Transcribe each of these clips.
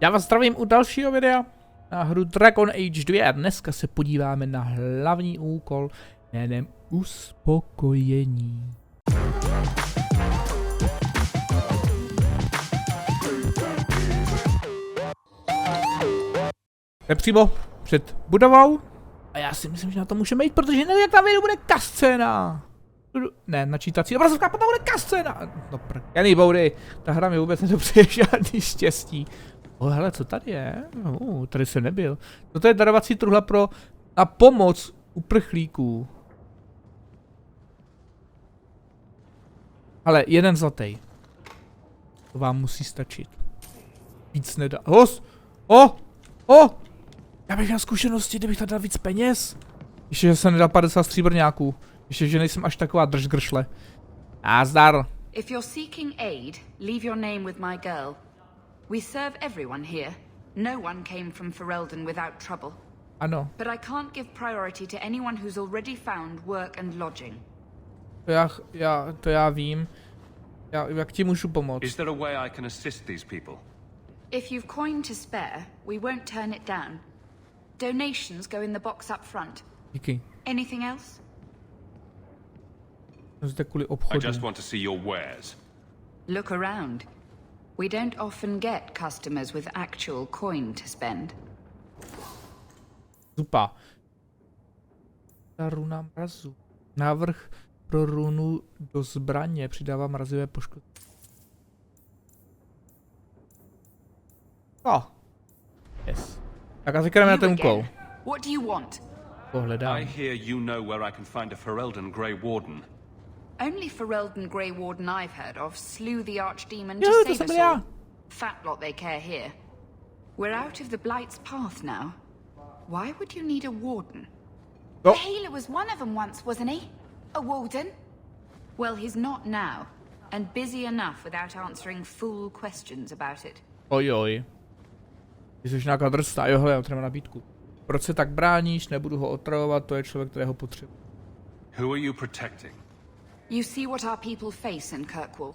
Já vás zdravím u dalšího videa na hru Dragon Age 2 a dneska se podíváme na hlavní úkol jménem Uspokojení. Je přímo před budovou a já si myslím, že na to můžeme jít, protože nevím, jak tam vyjdu, bude kascéna. Ne, načítací obrazovka, potom bude kascéna. No prkený boudy, ta hra mi vůbec nedopřeje žádný štěstí. Hele, co tady je? Tady jsem nebyl. Toto je darovací truhla na pomoc uprchlíků. Ale jeden zlatý. To vám musí stačit. Víc nedá. Já bych měl zkušenosti, kdybych tady dal víc peněz. Ještě, že jsem nedal 50 stříbrňáků. Ještě, že nejsem až taková držgršle. Nazdar. If you're seeking aid, leave your name with my girl. We serve everyone here. No one came from Ferelden without trouble. Ano. But I can't give priority to anyone who's already found work and lodging. To já vím. Jak ti můžu pomoct? Is there a way I can assist these people? If you've coin to spare, we won't turn it down. Donations go in the box up front. Díky. Anything else? Zde kvůli I obchodu. just want to see your wares. Look around. We don't often get customers with actual coin to spend. Zupa. Ta runa mrazu. Návrh pro runu do zbraně přidává mrazivé poškození. Yes. Tak a teďka jdeme na ten úkol. What do you want? Pohledám. I hear you know where I can find a Ferelden Grey Warden. Only Ferelden Grey Warden I've heard of slew the Archdemon Jo, to to save jsem us já. all. Fat lot they care here. We're out of the Blight's path now. Why would you need a warden? Oh. The healer was one of them once, wasn't he? A warden? Well, he's not now, and busy enough without answering fool questions about it. Ojoj. Ty jsi nějaká drsná, jo, hele, já mám nabídku. Proč se tak bráníš, nebudu ho otravovat, to je člověk, kterého potřebuji. Who are you protecting? You see what our people face in Kirkwall.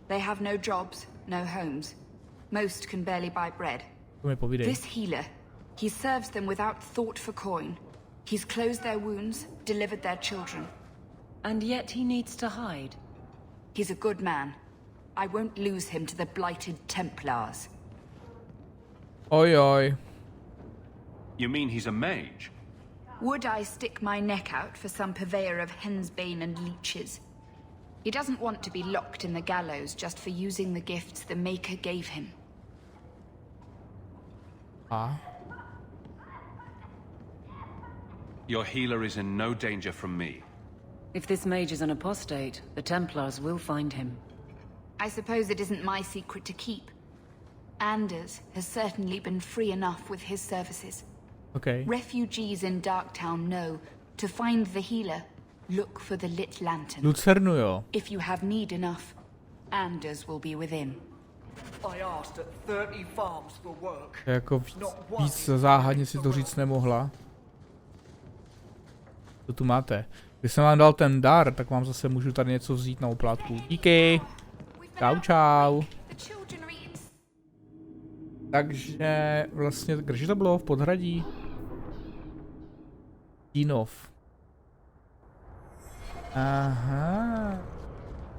They have no jobs, no homes. Most can barely buy bread. To mi povídej. This healer, he serves them without thought for coin. He's closed their wounds, delivered their children. And yet he needs to hide. He's a good man. I won't lose him to the blighted Templars. Ojoj. You mean he's a mage? Would I stick my neck out for some purveyor of hensbane and leeches? He doesn't want to be locked in the gallows just for using the gifts the Maker gave him. Your healer is in no danger from me. If this mage is an apostate, the Templars will find him. I suppose it isn't my secret to keep. Anders has certainly been free enough with his services. Okay. Refugees in Darktown know to find the healer, look for the lit lantern. Lucernu, jo. If you have need enough, Anders will be within. I asked at 30 farms for work. Jako víc záhadně si to říct nemohla. Co tu máte? Když jsem vám dal ten dar, tak vám zase můžu tady něco vzít na oplátku. Díky. Čau. Takže vlastně, kde to bylo? V Podhradí? Tínov. Aha.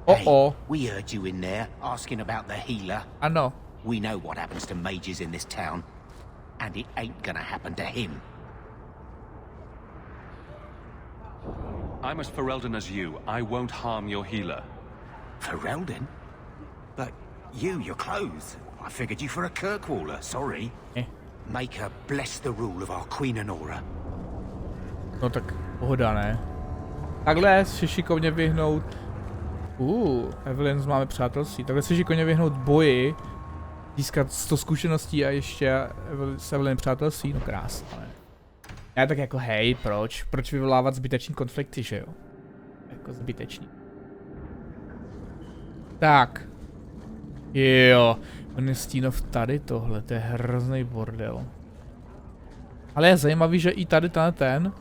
Hey, we heard you in there asking about the healer. Ano. We know what happens to mages in this town, and it ain't gonna happen to him. I'm as Ferelden as you. I won't harm your healer. Ferelden? But your clothes. I figured you for a Kirkwaller, sorry. Make her bless the rule of our Queen Honora. No tak pohoda, ne? Takhle si šikovně vyhnout. Evelyn máme přátelství. Takhle si šikovně vyhnout boji. Získat 100 zkušeností a ještě s Evelyn přátelství. No krásné. Já tak jako hej, proč? Proč vyvolávat zbytečný konflikty, že jo? Jako zbytečný. Tak. Jo. On je Stínov tady tohle, to je hrozný bordel. Ale je zajímavý, že i tady ten,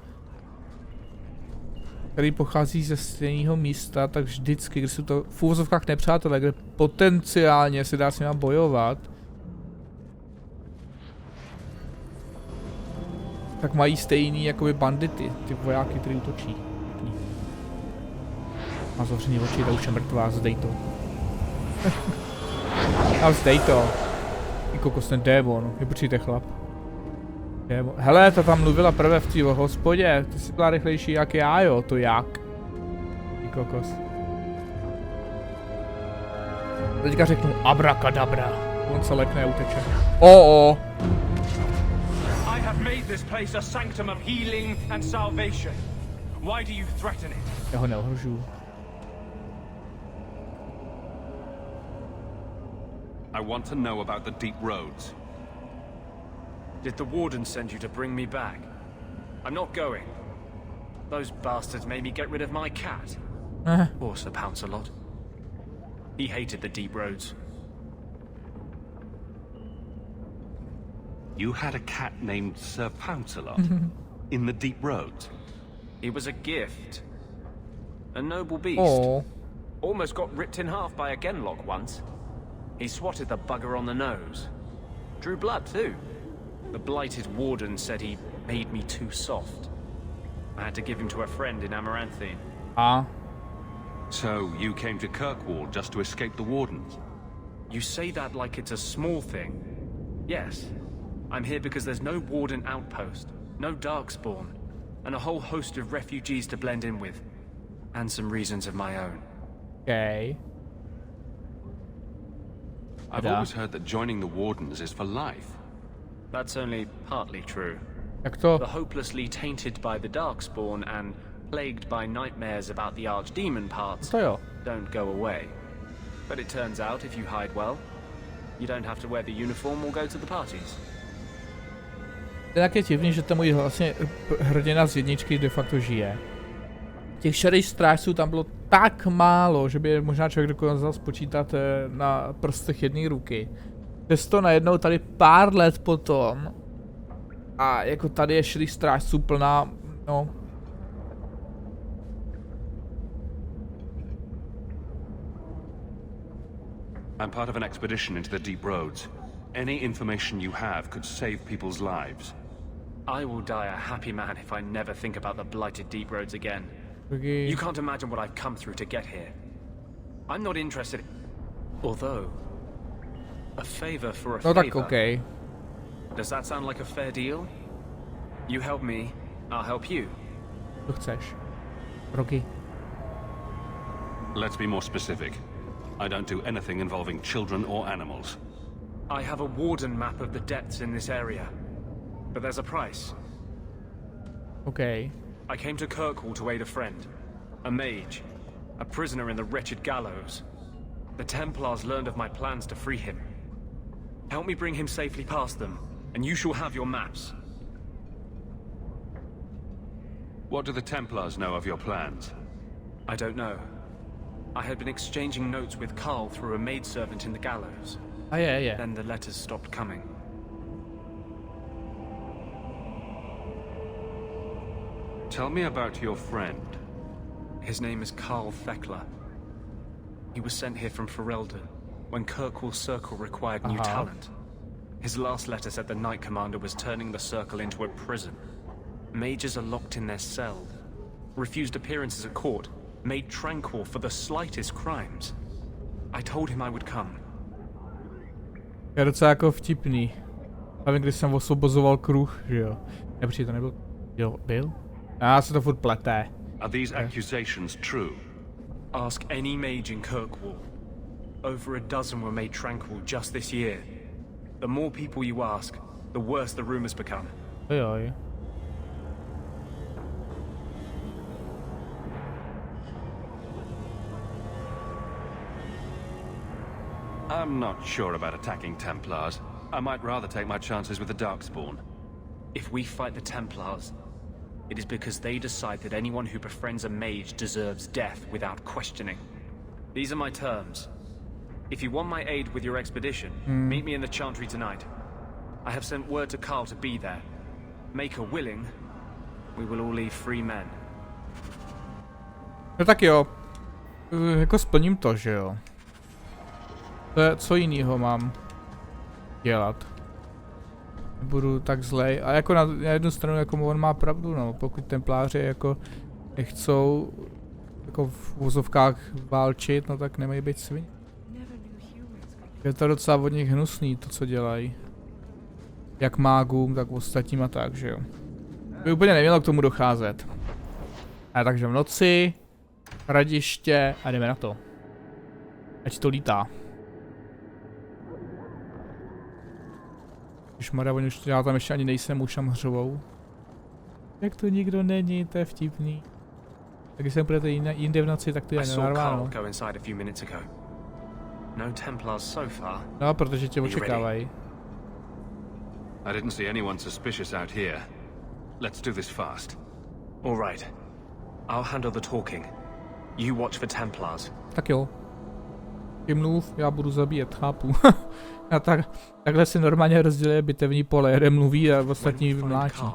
který pochází ze stejného místa, tak vždycky, když jsou to v úvozovkách nepřátelé, kde potenciálně se dá s nimi bojovat, tak mají stejný jakoby bandity, ty vojáky, který útočí. Má zavřený oči, ta už je mrtvá, zdej to. A zdej to. I kokos, ten démon, nepřijďte chlap. Démon. Hele, ta tam mluvila prvé v té hospodě, ty jsi byla rychlejší jak já, jo, to jak? I kokos. Teďka řeknu abrakadabra. On se lekne a uteče. O. I have made this place a sanctum of healing and salvation. Why do you threaten it? Já ho neohrožuju. I want to know about the deep roads. Did the warden send you to bring me back? I'm not going. Those bastards made me get rid of my cat. Poor Sir Pouncelot. He hated the deep roads. You had a cat named Sir Pouncelot in the deep roads. He was a gift. A noble beast. Oh. Almost got ripped in half by a genlock once. He swatted the bugger on the nose. Drew blood too. The blighted warden said he made me too soft. I had to give him to a friend in Amaranthine. Ah. So you came to Kirkwall just to escape the wardens? You say that like it's a small thing. Yes. I'm here because there's no warden outpost, no darkspawn, and a whole host of refugees to blend in with. And some reasons of my own. Okay. I've always heard that joining the wardens is for life. That's only partly true. Jak to? The hopelessly tainted by the darkspawn and plagued by nightmares about the archdemon parts To jo. don't go away. But it turns out if you hide well, you don't have to wear the uniform or go to the parties. Tak je divný, že ten můj vlastně hrdina z jedničky de facto žije. Těch šedých strážců tam bylo tak málo, že by je možná člověk dokázal spočítat na prstech jedné ruky. Přesto najednou tady pár let potom a jako tady je šedých strážců plná, no. I'm part of an expedition into the deep roads. Any information you have could save people's lives. I will die a happy man if I never think about the blighted deep roads again. Okay. You can't imagine what I've come through to get here. I'm not interested. Although, a favor for a No favor. tak okay. Does that sound like a fair deal? You help me, I'll help you. Co chceš? Roky. Let's be more specific. I don't do anything involving children or animals. I have a warden map of the depths in this area. But there's a price. Okay. I came to Kirkwall to aid a friend. A mage. A prisoner in the wretched gallows. The Templars learned of my plans to free him. Help me bring him safely past them, and you shall have your maps. What do the Templars know of your plans? I don't know. I had been exchanging notes with Carl through a maidservant in the gallows. A je. Then the letters stopped coming. Tell me about your friend. His name is Carl Thekla. He was sent here from Ferelden when Kirkwall Circle required new talent. His last letter said the Knight Commander was turning the Circle into a prison. Mages are locked in their cells, refused appearances at court, made tranquil for the slightest crimes. I told him I would come. Je docela jako vtipný. Hlavně když jsem osvobozoval kruh, že jo. Nepřijde to nebyl. Jo, byl? Já se to furt pleté. Are these accusations true? Ask any mage in Kirkwall. Over a dozen were made tranquil just this year. The more people you ask, the worse the rumors become. Jo. I'm not sure about attacking Templars. I might rather take my chances with the Darkspawn. If we fight the Templars, it is because they decide that anyone who befriends a mage deserves death without questioning. These are my terms. If you want my aid with your expedition, meet me in the Chantry tonight. I have sent word to Carl to be there. Make her willing, we will all leave free men. No tak jo. Jako splním to, že jo. Co jinýho mám dělat? nebudu tak zlej. A jako na jednu stranu jako on má pravdu, no. Pokud templáři jako nechcou jako v vozovkách válčit, no tak nemají být svině. Je to docela od nich hnusný, to co dělají. Jak mágům, tak ostatním a tak, že jo. By úplně nemělo k tomu docházet. A takže v noci, hradiště a jdeme na to. Ať to lítá. Ježmarja, já tam ještě ani nejsem ušam hřovou. Jak to nikdo není, to je vtipný. Tak když sem půjdete jinde v noci, tak to je normálno. No, protože tě očekávají. I didn't see anyone suspicious out here. Let's do this fast. All right. I'll handle the talking. You watch for Templars. Tak jo. Ty mluv, já budu zabíjet, chápu. A takhle si normálně rozděluje bitevní pole, jeden mluví a ostatní mláčí.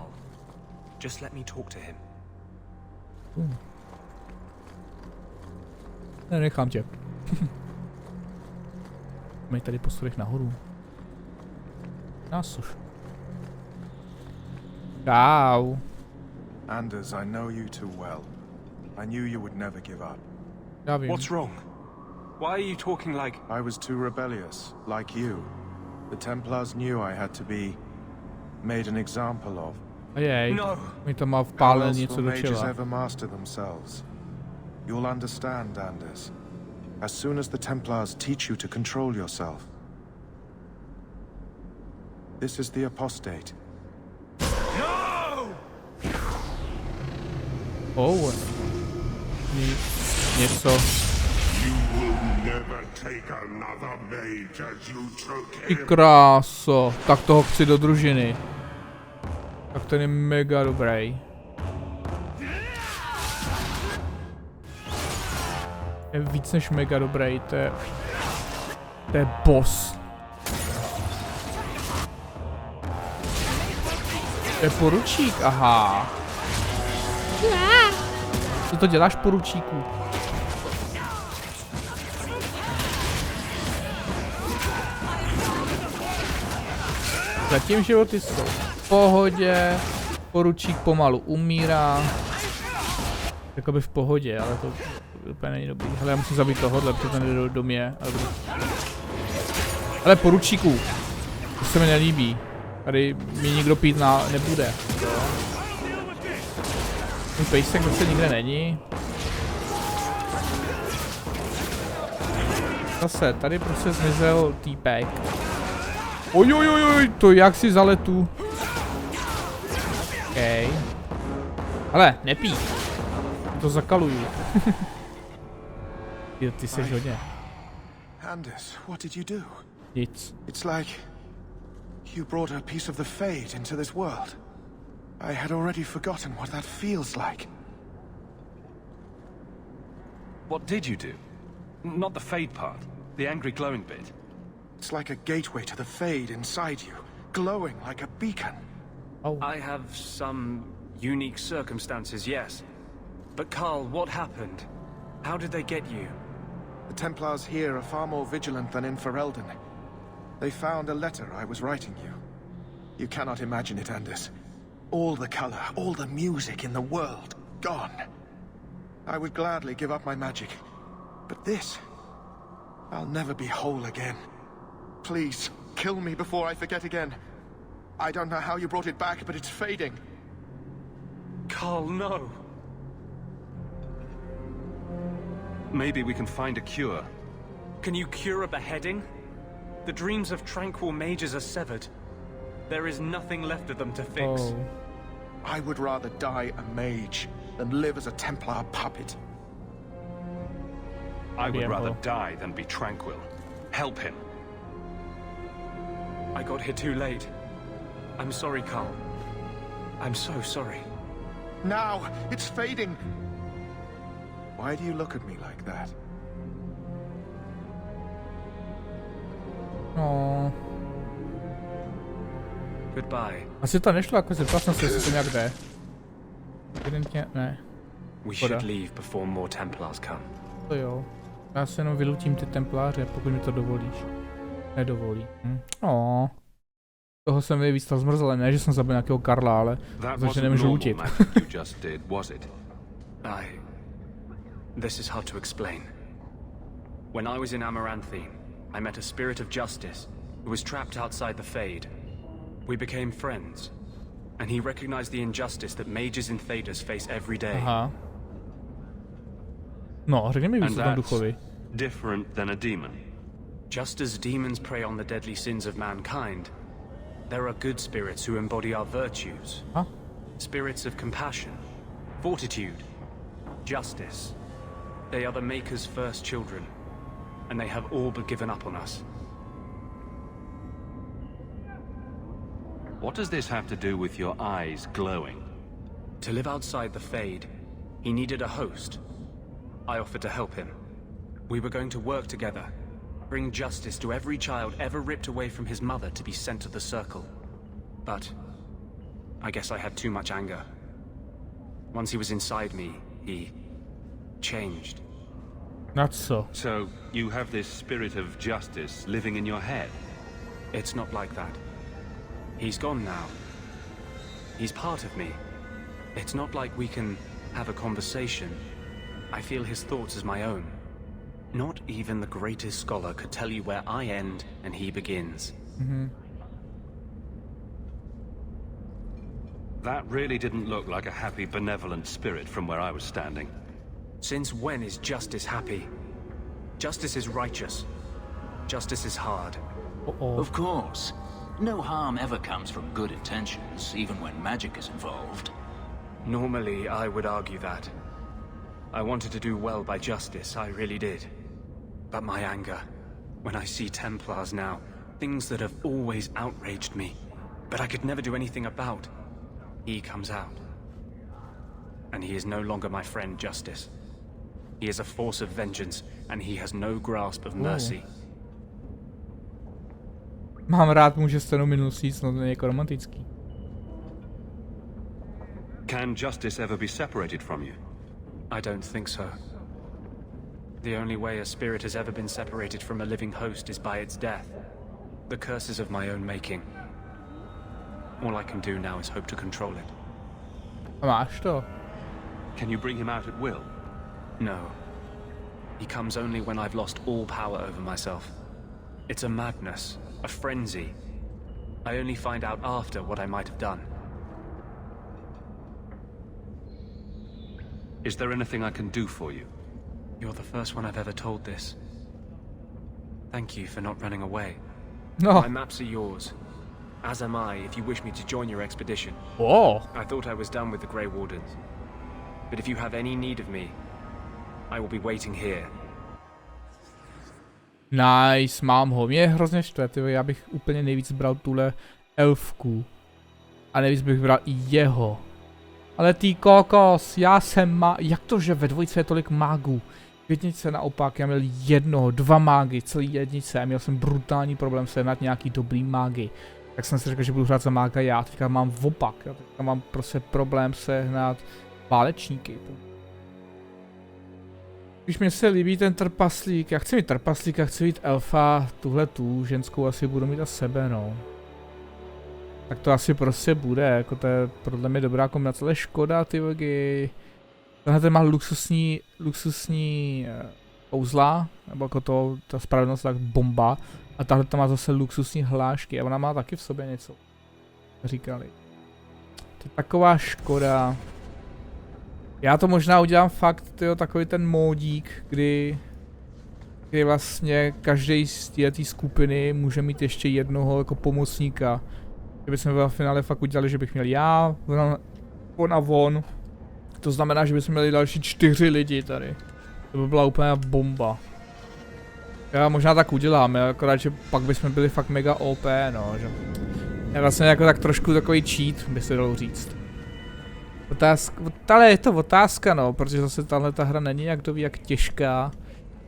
Just let me talk to him. Ne, nechám tě. Mají tady posudek nahoru. Násuš. Čau. Anders, I know you too well. I knew you would never give up. Já vím. What's wrong? Why are you talking like... I was too rebellious, like you. The Templars knew I had to be made an example of. Ajej, No. mi to má How vpálen else něco will do mages čela. ever master themselves? You'll understand, Anders. As soon as the Templars teach you to control yourself. This is the apostate. Oh. Něco. Ty kráso. Tak toho chci do družiny. Tak ten je mega dobrý. Je víc než mega dobrý, to je boss. To je poručík, aha. Co to děláš, poručíku? Zatím životy jsou v pohodě, poručík pomalu umírá. Jakoby v pohodě, ale to úplně není dobrý. Hele, já musím zabít tohohle, protože ten jde do mě. Ale poručíku, to se mi nelíbí. Tady mi nikdo pít nebude. Ten pejsek zase nikde není. Zase, tady prostě zmizel týpek. Ojojojoj, to jak si zaletu. Okej. Ale, nepí. To zakaluju. Ty jsi hodně. Anders, what did you do? Nic. It's like you brought a piece of the fate into this world. I had already forgotten what that feels like. What did you do? Not the fade part. The angry glowing bit. It's like a gateway to the fade inside you, glowing like a beacon. Oh. I have some unique circumstances, yes. But Carl, what happened? How did they get you? The Templars here are far more vigilant than in Ferelden. They found a letter I was writing you. You cannot imagine it, Anders. All the color, all the music in the world, gone. I would gladly give up my magic. But this, I'll never be whole again. Please, kill me before I forget again. I don't know how you brought it back, but it's fading. Carl, no. Maybe we can find a cure. Can you cure a beheading? The dreams of tranquil mages are severed. There is nothing left of them to fix. Oh. I would rather die a mage than live as a Templar puppet. I would rather die than be tranquil. Help him. I got here too late. I'm sorry, Carl. I'm so sorry. Now, it's fading. Why do you look at me like that? No. Goodbye. Asi to nešlo, jako zeptal jsem se, jestli to nějak jde. Evidentně ne. We should leave before more Templars come. To jo. Já se jenom vylutím ty templáře, pokud mi to dovolíš. Nedovolí. Oh. Toho jsem nejvíc zmrzl, ne, že jsem zabil nějakého Karla, ale takže nemůžu utit. This is hard to explain. When I was in Amaranthine, I met a spirit of justice who was trapped outside the Fade. We became friends, and he recognized the injustice that mages in Thedas face every day. Aha. No, řekni mi víc o tom duchovi. Different than a demon. Just as demons prey on the deadly sins of mankind, there are good spirits who embody our virtues. Huh? Spirits of compassion, fortitude, justice. They are the Maker's first children, and they have all but given up on us. What does this have to do with your eyes glowing? To live outside the Fade, he needed a host. I offered to help him. We were going to work together, bring justice to every child ever ripped away from his mother to be sent to the Circle. But I guess I had too much anger. Once he was inside me, he changed. Not so. So you have this spirit of justice living in your head? It's not like that. He's gone now. He's part of me. It's not like we can have a conversation. I feel his thoughts as my own. Not even the greatest scholar could tell you where I end and he begins. Mm-hmm. That really didn't look like a happy, benevolent spirit from where I was standing. Since when is justice happy? Justice is righteous. Justice is hard. Uh-oh. Of course. No harm ever comes from good intentions, even when magic is involved. Normally, I would argue that. I wanted to do well by justice, I really did. But my anger, when I see Templars now, things that have always outraged me, but I could never do anything about, he comes out. And he is no longer my friend, Justice. He is a force of vengeance, and he has no grasp of mercy. Mám rád muže s cenou minulostí, snad není jako romantický. Can justice ever be separated from you? I don't think so. The only way a spirit has ever been separated from a living host is by its death. The curse is of my own making. All I can do now is hope to control it. A máš to? Can you bring him out at will? No. He comes only when I've lost all power over myself. It's a madness, a frenzy. I only find out after what I might have done. Is there anything I can do for you? You're the first one I've ever told this. Thank you for not running away. No. My maps are yours. As am I, if you wish me to join your expedition. Oh. I thought I was done with the Grey Wardens. But if you have any need of me, I will be waiting here. Nice, mám ho. Mě je hrozně štve, tyjo, já bych úplně nejvíc bral tuhle elfku. A nejvíc bych bral i jeho. Ale ty kokos, já jsem jak to, že ve dvojce je tolik mágů? V jedničce naopak, já měl jednoho, 2 mágy, celý jednice a měl jsem brutální problém sehnat nějaký dobrý mágy. Tak jsem si řekl, že budu hrát za mága já, teďka mám opak, teďka mám prostě problém sehnat válečníky. Když mi se líbí ten trpaslík, já chci mít trpaslíka, chci mít elfa, tuhle tu ženskou asi budu mít a sebe, no. Tak to asi prostě bude, jako to je podle mě dobrá kombinace, ale škoda, ty vogy. Tenhle ten má luxusní kouzla, nebo jako to, ta spravedlnost tak bomba. A tahle tam má zase luxusní hlášky a ona má taky v sobě něco. Říkali. To je taková škoda. Já to možná udělám fakt, tyjo, takový ten módík, kdy vlastně každý z této skupiny může mít ještě jednoho jako pomocníka. Kdybychom ve finále fakt udělali, že bych měl já, on a on. To znamená, že bychom měli další 4 lidi tady. To by byla úplně bomba. Já možná tak udělám, akorát, že pak bychom byli fakt mega OP, no, že... Je vlastně jako tak trošku takový cheat, by se dalo říct. Ale je to otázka, no, protože zase tahle ta hra není jak ví, jak těžká.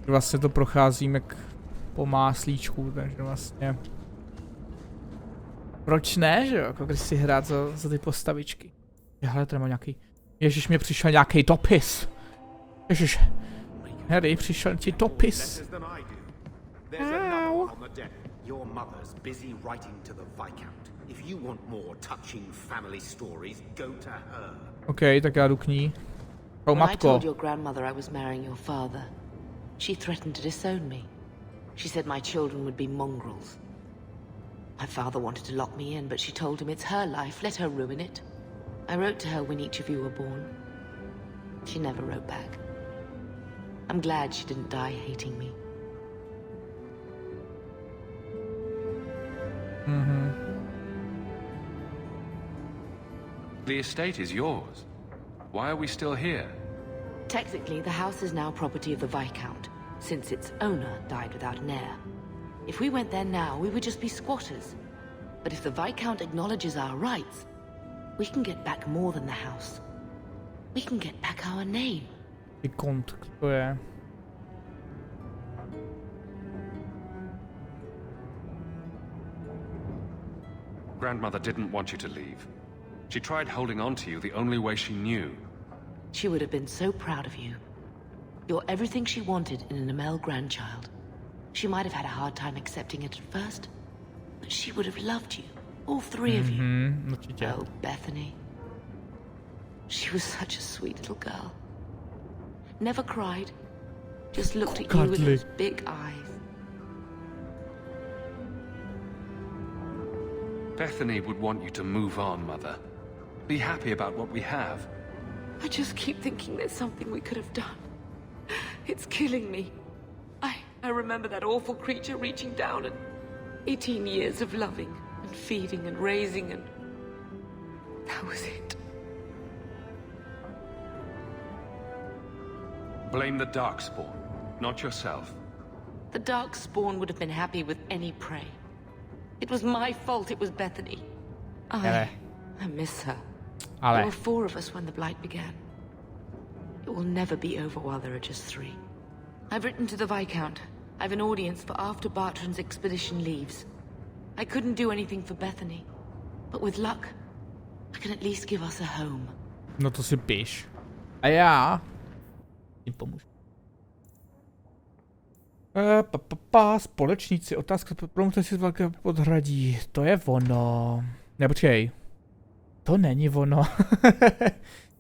Vlastně to procházím jak po máslíčku, takže vlastně... Proč ne, že jo, jako když si hrát za ty postavičky. Hele, tady mám nějaký... Ježiš, mě přišel nějaký dopis. Ježiš. Harry, přišel ti dopis. If you want more touching family stories, go to her. OK, tak já jdu k ní. Oh, When I matko. told your grandmother I was marrying your father, she threatened to disown me. She said my children would be mongrels. My father wanted to lock me in, but she told him it's her life, let her ruin it. I wrote to her when each of you were born. She never wrote back. I'm glad she didn't die hating me. The estate is yours. Why are we still here? Technically, the house is now property of the Viscount, since its owner died without an heir. If we went there now, we would just be squatters. But if the Viscount acknowledges our rights, we can get back more than the house. We can get back our name. Ty kont, to je. Grandmother didn't want you to leave. She tried holding on to you the only way she knew. She would have been so proud of you. You're everything she wanted in an Amel grandchild. She might have had a hard time accepting it at first, but she would have loved you, all three of you. Určitě. Oh, Bethany. She was such a sweet little girl. Never cried, just looked at you with those big eyes. Bethany would want you to move on, Mother. Be happy about what we have. I just keep thinking there's something we could have done. It's killing me. I remember that awful creature reaching down and 18 years of loving and feeding and raising, and that was it. Blame the Darkspawn, not yourself. The Darkspawn would have been happy with any prey. It was my fault it was Bethany. I miss her. There were 4 of us when the Blight began. It will never be over while there are just 3. I've written to the Viscount. I've an audience for after Bartrand's expedition leaves. I couldn't do anything for Bethany, but with luck, I can at least give us a home. No to si piš. A já jim pomůžu. Společníci, otázka, promluvte si z velkého podhradí. To je ono. Ne, počkej. To není ono.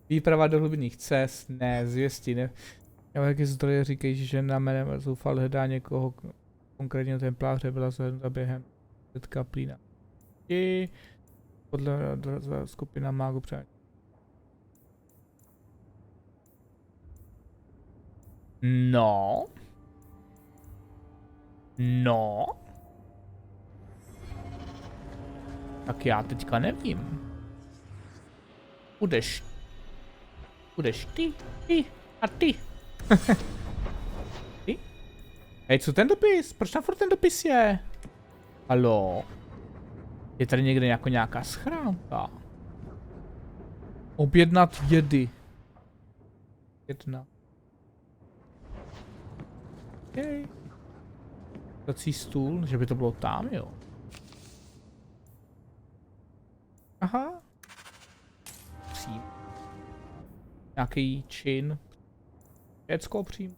Výprava do hlubinných cest, ne, zvěstí, ne. Jaké zdroje říkají, že žena jménem Zoufal hledá někoho, konkrétně templáře byla zhlednuta během kaplí. I podle skupina mágu přání. No. No. Tak já teďka nevím. Budeš ty a ty. Ty? Hej, co ten dopis? Proč tam furt ten dopis je? Haló? Je tady někde nějaká schránka? Objednat jedy. 1. Okay. Dací stůl, že by to bylo tam, jo. Aha. Přím. Nějaký čin. Všecko přím.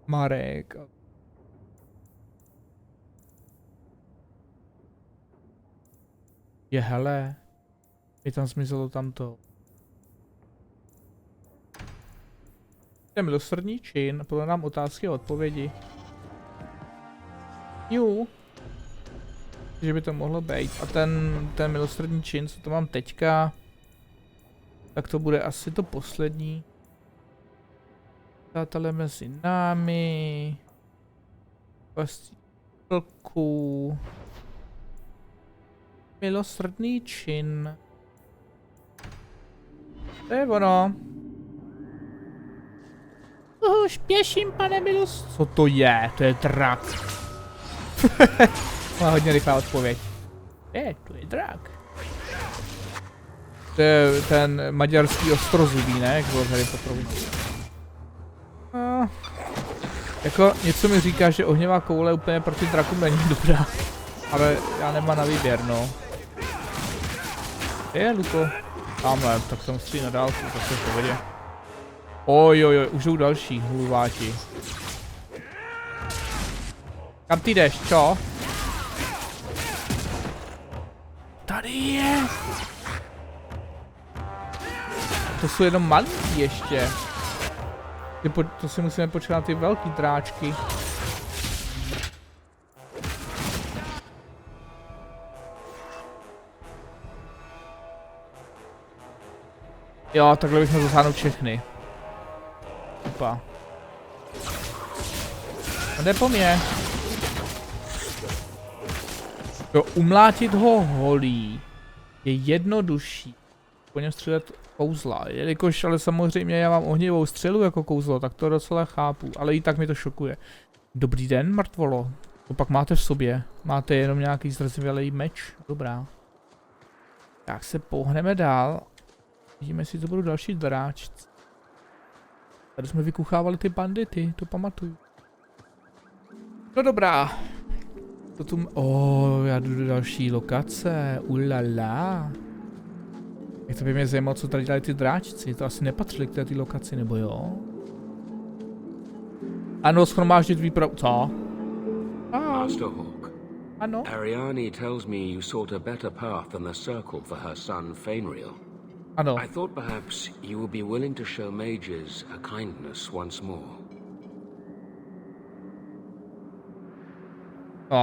Marek. Je hele. Je tam zmizelo tamto. To je milosrdný čin, podle nám otázky a odpovědi. Jo. Že by to mohlo být. A ten milosrdný čin, co to mám teďka, tak to bude asi to poslední. Přátelé mezi námi. Pastí vlků. Milosrdný čin. To je ono. Už pěším, pane Milos. Co to je? To je drak. Má hodně rychlá odpověď. To je drak. To je ten maďarský ostrozubý, ne? Jak bylo tady potrovu. Jako něco mi říká, že ohněvá koule úplně proti drakům není dobrá. Ale já nemám na výběr, no. Je, Luko. Tamhle, tak tam stojí na dálku, tak se v pohodě. Ojojoj, už jsou další hluváti. Kam ty jdeš, čo? Tady je! To jsou jenom malí ještě. To si musíme počkat na ty velký dráčky. Jo, takhle bychom zasáhnout všechny. Opa. A jde po mně. Jo, umlátit ho holí je jednodušší. Po něm střílet kouzla, jelikož ale samozřejmě já mám ohnivou střelu jako kouzlo, tak to docela chápu, ale i tak mi to šokuje. Dobrý den, mrtvolo. To pak máte v sobě. Máte jenom nějaký zrzivělej meč? Dobrá. Tak se pohneme dál. Vidíme, jestli to budou další dráčci. Tady jsme vykuchávali ty bandity, to pamatuju. No dobrá. To tu... já jdu do další lokace. Ulala. Jak to by mě zajímalo, co tady dělají ty dráčci. To asi nepatřili k této lokaci, nebo jo? Ano, schromáždit výpravu. Co? Master Hawk. Ano. Ariane tells me you sought a better path than the Circle for her son Fainreal. Ano. I thought perhaps you would be willing to show mages a kindness once more.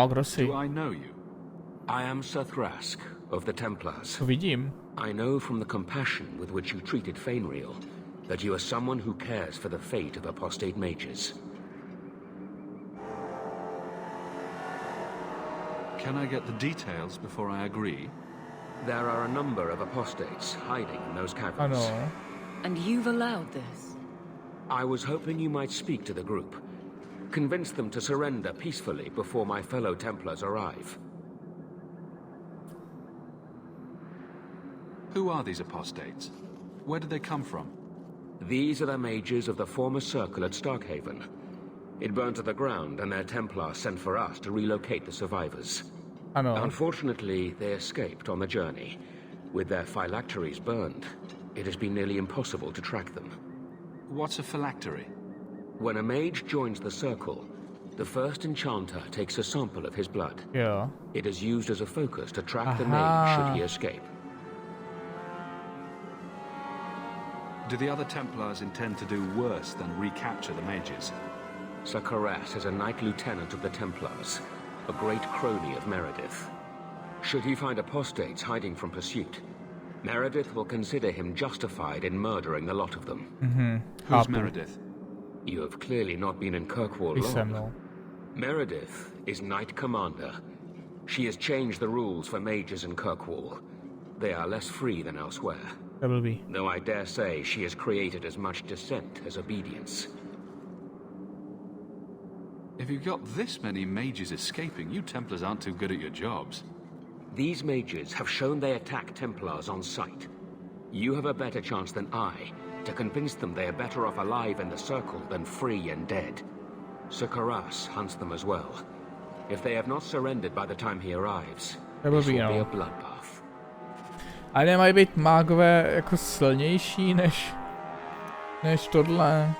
Kdo jsi? Do I know you? I am Sir Thrask of the Templars. To vidím. I know from the compassion with which you treated Fainreal that you are someone who cares for the fate of apostate mages. Can I get the details before I agree? There are a number of apostates hiding in those caverns. Ano. And you've allowed this? I was hoping you might speak to the group. Convince them to surrender peacefully before my fellow Templars arrive. Who are these apostates? Where did they come from? These are the mages of the former Circle at Starkhaven. It burned to the ground, and their Templars sent for us to relocate the survivors. Ano. Unfortunately, they escaped on the journey. With their phylacteries burned, it has been nearly impossible to track them. What's a phylactery? When a mage joins the Circle, the first enchanter takes a sample of his blood. Jo. It is used as a focus to track the mage should he escape. Do the other Templars intend to do worse than recapture the mages? Sir Karas is a Knight Lieutenant of the Templars, a great crony of Meredith. Should he find apostates hiding from pursuit, Meredith will consider him justified in murdering the lot of them. Who's Meredith? You have clearly not been in Kirkwall long. Meredith is Knight Commander. She has changed the rules for mages in Kirkwall. They are less free than elsewhere. Though I dare say she has created as much dissent as obedience. If you've got this many mages escaping, you Templars aren't too good at your jobs. These mages have shown they attack Templars on sight. You have a better chance than I to convince them they are better off alive in the Circle than free and dead. Sir Karas hunts them as well. If they have not surrendered by the time he arrives, this will be a bloodbath. A nemají být mágové jako silnější než tohle,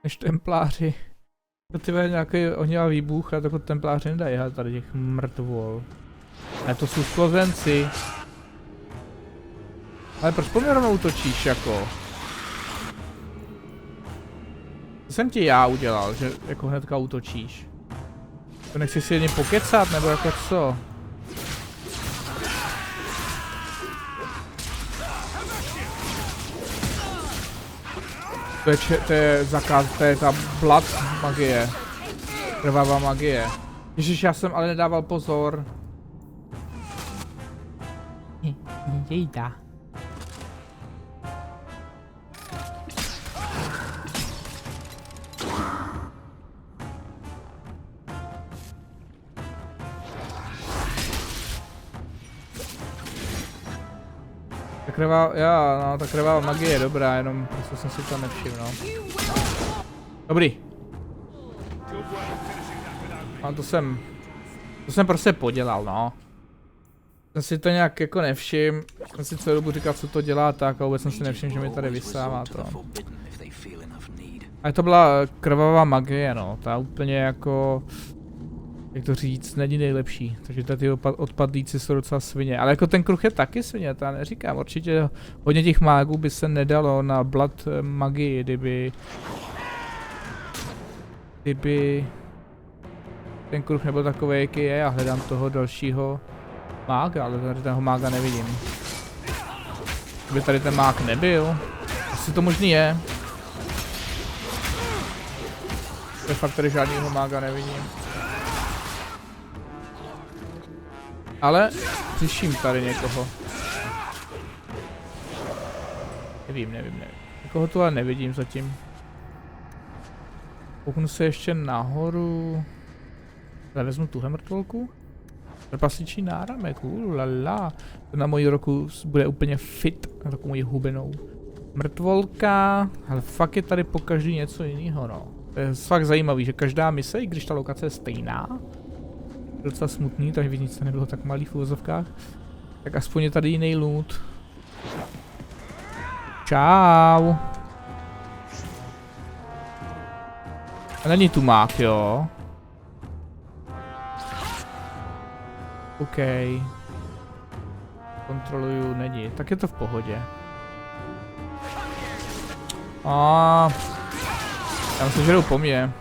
než templáři. Ty nějaký ohnivá výbuch a tak templáři nedají, ale tady těch mrtvol. Ale to jsou sklozenci. Ale proč po mě rovnou útočíš jako? Co jsem ti já udělal, že jako hnedka útočíš? To nechci si jen pokecat, nebo jako co? To je zakaz, to je ta blood magie. Krvavá magie. Ježiš, já jsem ale nedával pozor. Jejda. Ta krvavá magie je dobrá, jenom prostě jsem si to nevšiml, no. Dobrý. A to jsem prostě podělal, no. Jsem si to nějak jako nevšiml, jsem si celou dobu říkal, co to dělá tak a vůbec jsem si nevšiml, že mi tady vysává to. A to byla krvavá magie, no, ta úplně jako jak to říct, není nejlepší. Takže tady ty odpadlíci jsou docela svině. Ale jako ten kruh je taky svině, to já neříkám. Určitě hodně těch mágů by se nedalo na blood magii, kdyby ten kruh nebyl takový, jaký je. Já hledám toho dalšího mága, ale tady toho mága nevidím. Kdyby tady ten mák nebyl, asi to možný je. To je fakt, tady žádného mága nevidím. Ale slyším tady někoho. Nevím. Někoho tu ale nevidím zatím. Kouknu se ještě nahoru. Ale vezmu tuhle mrtvolku. Trpasličí náramek, lala. To na moji roku bude úplně fit, na takovou moji hubenou. Mrtvolka, ale fakt je tady pokaždý něco jiného, no. To je fakt zajímavý, že každá mise, i když ta lokace je stejná, je docela smutný, takže nic nebylo tak malý v uvozovkách, tak aspoň je tady jiný loot. Čau. A není tu mák, jo? OK. Kontroluju, není. Tak je to v pohodě. Já myslím, že jdou po mně.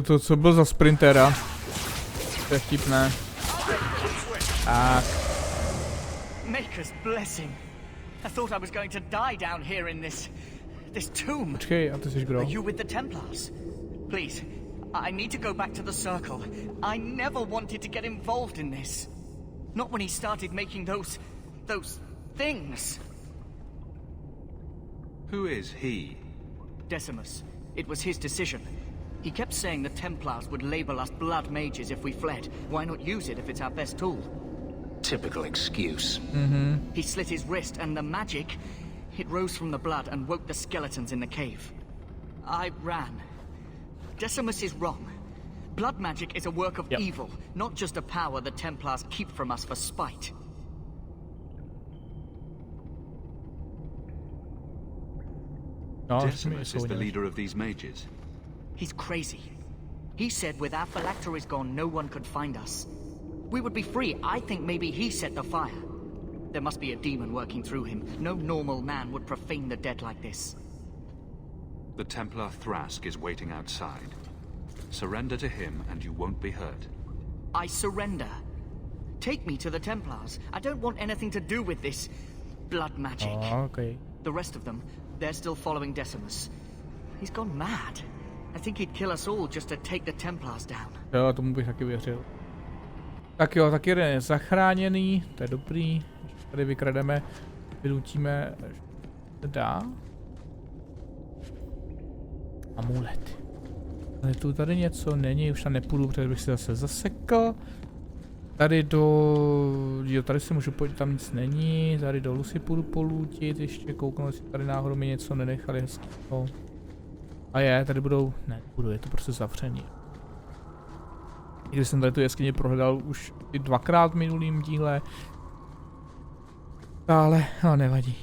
To co byl za sprintera? To je vtipné. Tak. Maker's blessing. I thought I was going to die down here in this tomb. Počkej, a ty jsi kdo? Are you with the Templars? Please, I need to go back to the circle. I never wanted to get involved in this. Not when he started making those things. Who is he? Decimus. It was his decision. He kept saying the Templars would label us blood mages if we fled. Why not use it if it's our best tool? Typical excuse. He slit his wrist, and the magic, it rose from the blood and woke the skeletons in the cave. I ran. Decimus is wrong. Blood magic is a work of evil, not just a power the Templars keep from us for spite. Decimus is the leader of these mages. He's crazy. He said with our phylacteries gone, no one could find us. We would be free. I think maybe he set the fire. There must be a demon working through him. No normal man would profane the dead like this. The Templar Thrask is waiting outside. Surrender to him and you won't be hurt. I surrender. Take me to the Templars. I don't want anything to do with this blood magic. Oh, okay. The rest of them, they're still following Decimus. He's gone mad. I think he'd kill us all just to take the Templars down. Jo, tomu bych taky věřil. Tak jo, tak jeden je zachráněný, to je dobrý. Tady vykrademe, vynutíme, dá. Amulet. Ale tu tady něco není, už tam nepůjdu, protože bych si zase zasekl. Tady jo, tady si můžu pojít, tam nic není, tady dolů si půjdu polůtit, ještě kouknu, jestli tady náhodou mi něco nenechali hezkého. A tady budou, ne, je to prostě zavřený. I když jsem tady tu jeskyni prohledal už i dvakrát v minulým díle. Ale, no nevadí.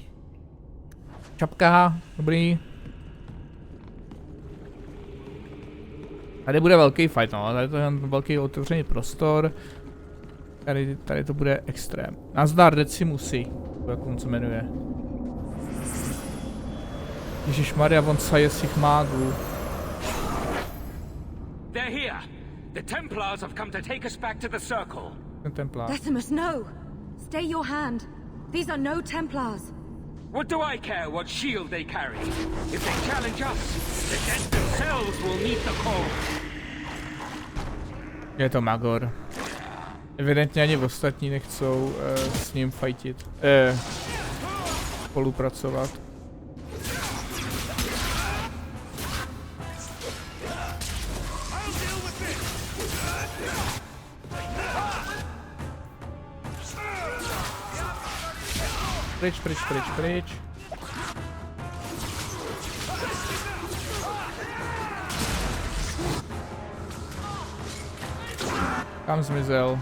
Čapka, dobrý. Tady bude velký fight, no, tady to je velký otevřený prostor. Tady to bude extrém. Nazdar Decimusi, jak on se jmenuje. Ježišmarja, on saje z těch mágů. They're here. The Templars have come to take us back to the circle. Templar. Decimus, no! Stay your hand. These are no Templars. What do I care what shield they carry? If they challenge us, the dead themselves will meet the call. Je to Magor. Evidentně ani ostatní nechcou s ním fightit. Spolupracovat. Pryč. Kam zmizel?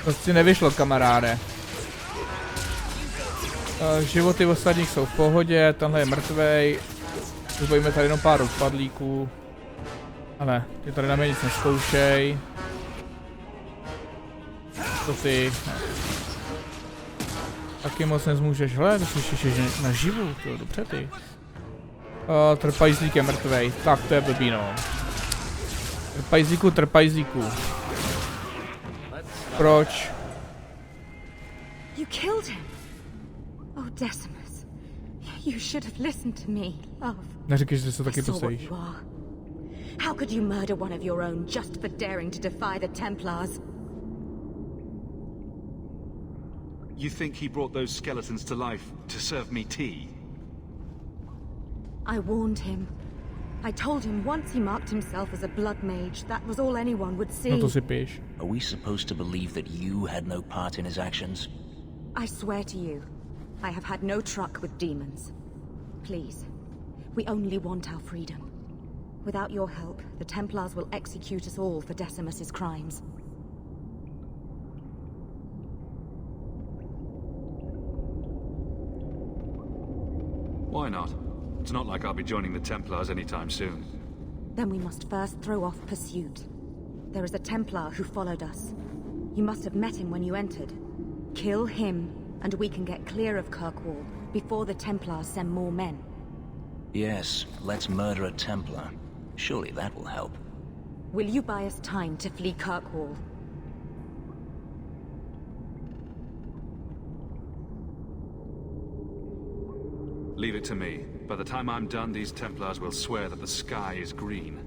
To si nevyšlo, kamaráde. Životy ostatních jsou v pohodě, tenhle je mrtvej. Zbojíme tady jenom pár upadlíků. Ale ty tady na mě nic neskoušej. To ty... Taky moc nezmůžeš, hele, to jsi ještě naživu, to je dobře ty. Trpajzlík je mrtvej, tak to je blbý no. Trpajzlíku. Proč? You killed him. Oh, Decimus. You should have listened to me, love. Neříkej, že se taky postavíš. How could you murder one of your own just for daring to defy the Templars? You think he brought those skeletons to life to serve me tea? I warned him. I told him once he marked himself as a blood mage, that was all anyone would see. No to si píš. Are we supposed to believe that you had no part in his actions? I swear to you, I have had no truck with demons. Please, we only want our freedom. Without your help, the Templars will execute us all for Decimus's crimes. Why not? It's not like I'll be joining the Templars anytime soon. Then we must first throw off pursuit. There is a Templar who followed us. You must have met him when you entered. Kill him, and we can get clear of Kirkwall before the Templars send more men. Yes, let's murder a Templar. Surely that will help. Will you buy us time to flee Kirkwall? Leave it to me. By the time I'm done, these Templars will swear that the sky is green.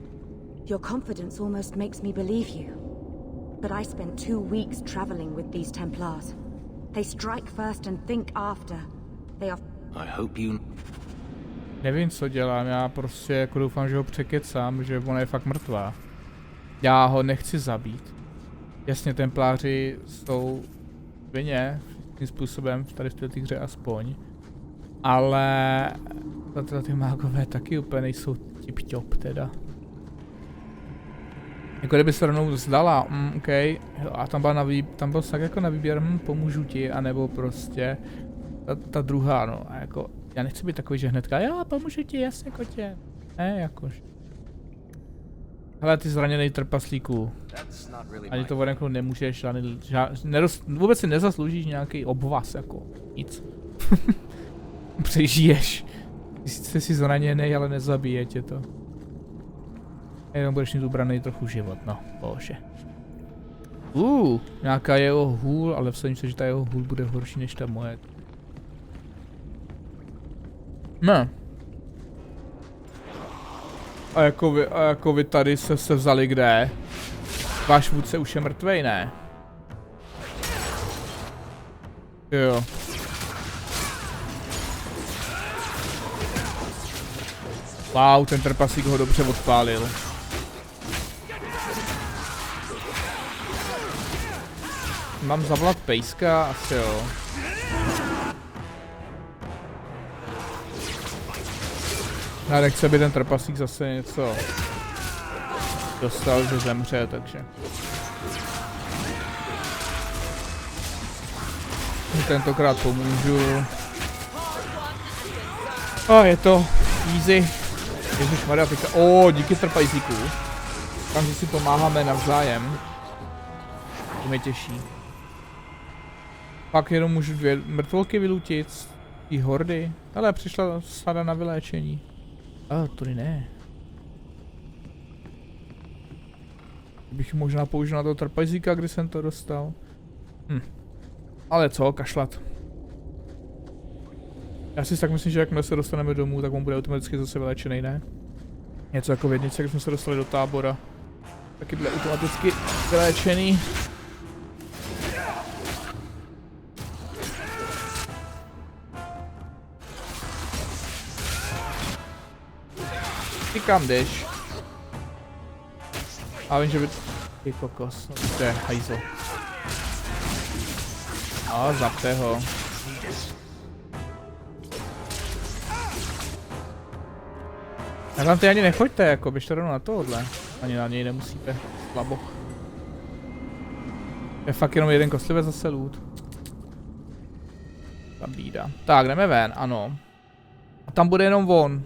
Your confidence almost makes me believe you. But I spent 2 weeks traveling with these Templars. They strike first and think after. They are... I hope you... Nevím, co dělám, já prostě jako doufám, že ho překecám, že ona je fakt mrtvá. Já ho nechci zabít. Jasně, Templáři jsou vině, tím způsobem, tady v této hře aspoň. Ale ty mágové taky úplně nejsou tip-top teda. Jako kdyby se rovnou vzdala, OK, a tam byl tak jako na výběr, pomůžu ti, anebo prostě ta druhá, no, a jako, já nechci být takový, že hnedka, já pomůžu ti, jasně kotě, ne, jakož. Hele, ty zraněnej trpaslíku, ani to vodenku nemůžeš, vůbec si nezasloužíš nějaký obvaz, jako, nic. Přežiješ. Jsi si zraněnej, ale nezabije tě to. Jenom budeš mít ubraný trochu život, no, bože. Nějaká jeho hůl, ale vsadím se, že ta jeho hůl bude horší než ta moje. No. A jako vy tady se vzali kde? Váš vůdce už je mrtvej, ne? Jo. Wow, ten trpaslík ho dobře odpálil. Mám zavolat pejska? Asi jo. Já nechci, aby ten trpaslík zase něco dostal, že zemře, takže. Tentokrát pomůžu. A je to easy. Ježišmarja, teďka, díky trpajzíku. Tam, že si pomáháme navzájem. To mě těší. Pak jenom můžu 2 mrtvolky vylutit z té hordy. Ale přišla sada na vyléčení. Tady ne. Bych možná použil na toho trpajzíka, kdy jsem to dostal. Ale co, kašlat. Já si tak myslím, že jakmile se dostaneme domů, tak on bude automaticky zase vyléčený, ne? Něco jako v jednice, když jsme se dostali do tábora. Taky bude automaticky vyléčený. Ty kam jdeš? A vím, že by... Ty kokos, no to je hajzl. Zapte ho. A tam ty ani nechoďte, jako běžte rovnou na tohle. Ani na něj nemusíte, slaboch. Je fakt jenom jeden kostlivec zase loot. Ta bída. Tak, jdeme ven, ano. A tam bude jenom on.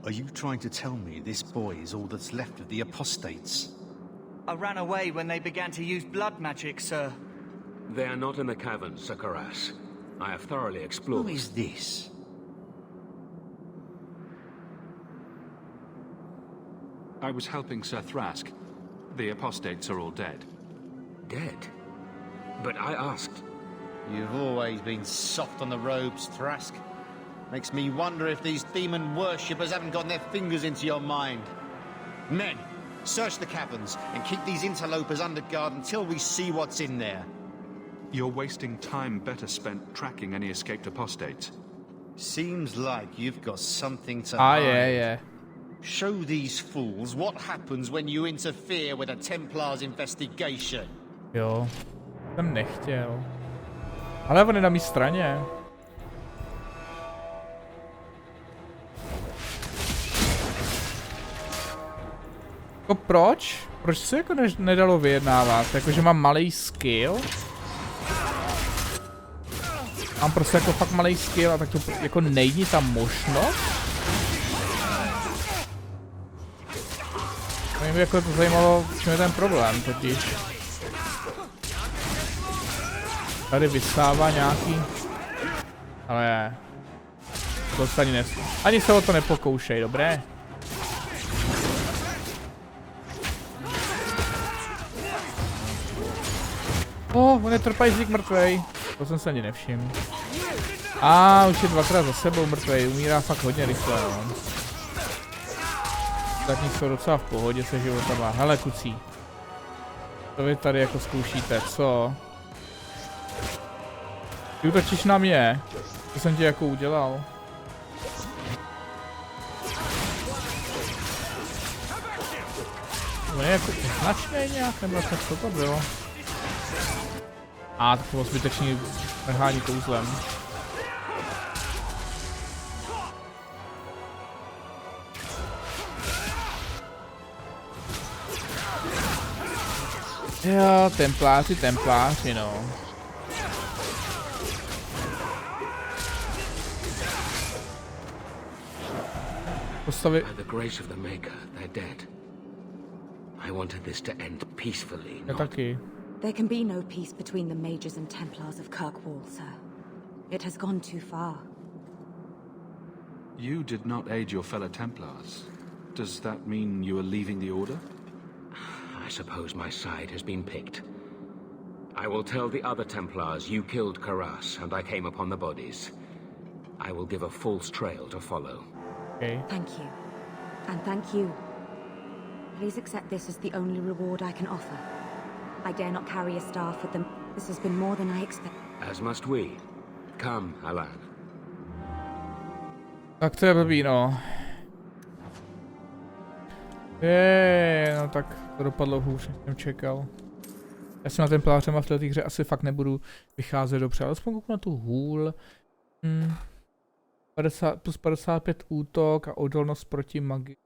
Are you trying to tell me this boy is all that's left of the apostates? I ran away when they began to use blood magic, sir. They are not in the caverns, Sir Karas. I have thoroughly explored. Who is this? I was helping Sir Thrask. The apostates are all dead. Dead? But I asked. You've always been soft on the robes, Thrask. Makes me wonder if these demon worshippers haven't gotten their fingers into your mind. Men, search the caverns and keep these interlopers under guard until we see what's in there. You're wasting time better spent tracking any escaped apostates. Seems like you've got something to hide. Yeah. Show these fools what happens when you interfere with a Templar's investigation. Jo, jsem nechtěl. Ale on je na mý straně. Jako proč? Proč se jako nedalo vyjednávat? Jakože mám malý skill? Mám prostě jako fakt malý skill a tak to jako nejde tam možnost? Mě by jako to zajímalo, v čem je ten problém totiž. Tady vystává nějaký... Ale... To se ani se o to nepokoušej, dobré? On je trpajzlík mrtvej. To jsem se ani nevšiml. Už je dvakrát za sebou mrtvej, umírá fakt hodně rychle, no. Ostatní jsou docela v pohodě se životama. Hele, kucí. To vy tady jako zkoušíte, co? Ty útočíš na mě. Co jsem ti jako udělal? To je jako značný nějak, nebo co to bylo? To bylo zbytečný mrhání kouzlem. Jo, templáři, no. Postavy... By the grace of the Maker, they're dead. I wanted this to end peacefully. Já taky. There can be no peace between the Mages and Templars of Kirkwall, sir. It has gone too far. You did not aid your fellow Templars. Does that mean you are leaving the Order? I suppose my side has been picked. I will tell the other Templars you killed Karas and I came upon the bodies. I will give a false trail to follow. Okay. Thank you. And thank you. Please accept this as the only reward I can offer. I dare not carry a staff with them. This has been more than I expected. As must we. Come, Alan. Tak to je blbý, no. No tak to dopadlo hůř, než jsem čekal. Já si na ten plářem a v této hře asi fakt nebudu vycházet dobře, ale aspoň kouknu na tu hůl. 50, plus 55 útok a odolnost proti magii.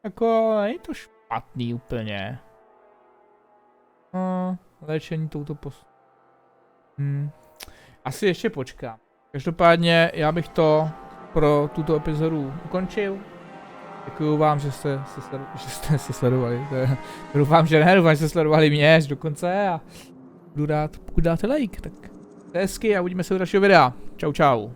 Jako není to špatný úplně. Léčení touto asi ještě počkám. Každopádně já bych to pro tuto epizodu ukončil. Děkuju vám, že jste si sledovali. Doufám, že ne, doufám, že jste sledovali mě až do konce a budu rád, pokud dáte like, tak to je hezky a uvidíme se u dalšího videa. Čau, čau.